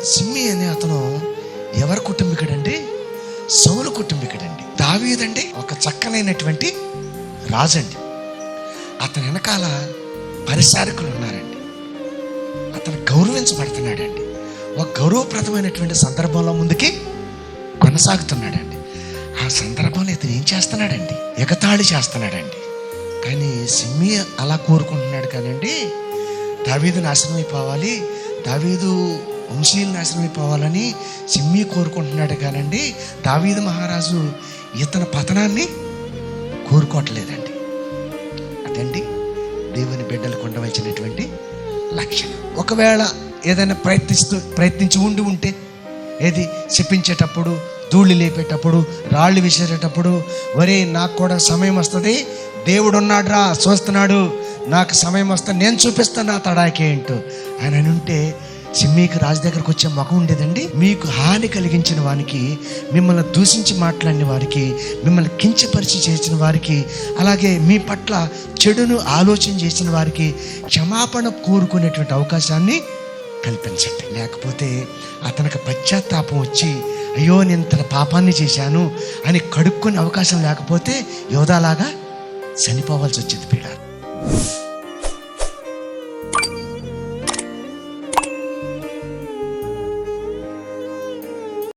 సిమ్మి అనే అతను ఎవరి కుటుంబీకుడండి? సౌలు కుటుంబీకుడండి. దావీదండి ఒక చక్కనైనటువంటి రాజండి. అతని వెనకాల పరిచారకులు ఉన్నారండి. అతను గౌరవించబడుతున్నాడండి. ఒక గౌరవప్రదమైనటువంటి సందర్భంలో ముందుకి కొనసాగుతున్నాడండి. ఆ సందర్భంలో ఇతను ఏం చేస్తున్నాడండి? ఎగతాళి చేస్తున్నాడండి. కానీ సిమ్మి అలా కోరుకుంటున్నాడు కానండి, దావీదు నాశనం అయిపోవాలి, దావీదు వంశీయులు నాశనం అయిపోవాలని సిమ్మి కోరుకుంటున్నాడు కానండి, దావీదు మహారాజు ఇతని పతనాన్ని కోరుకోవట్లేదండి. అదండి దేవుని బిడ్డలకు ఉండవలసినటువంటి లక్షణం. ఒకవేళ ఏదైనా ప్రయత్నించి ఉంటే, ఏది చెప్పించేటప్పుడు, ధూళి లేపేటప్పుడు, రాళ్ళు విసిరేటప్పుడు, ఒరే నాకు కూడా సమయం వస్తుంది, దేవుడు ఉన్నాడు రా, చూస్తున్నాడు, నాకు సమయం వస్తే నేను చూపిస్తాను నా తడాకే ఏంటో అని అని ఉంటే సిమ్మికి రాజు దగ్గరకు వచ్చే ముఖం ఉండేదండి. మీకు హాని కలిగించిన వారికి, మిమ్మల్ని దూషించి మాట్లాడిన వారికి, మిమ్మల్ని కించపరిచి చేసిన వారికి, అలాగే మీ పట్ల చెడును ఆలోచన చేసిన వారికి క్షమాపణ కోరుకునేటువంటి అవకాశాన్ని కల్పించండి. లేకపోతే అతనికి పశ్చాత్తాపం వచ్చి అయ్యో నేను తన పాపాన్ని చేశాను అని కడుక్కునే అవకాశం లేకపోతే యోధాలాగా చనిపోవాల్సి వచ్చేది పీడ.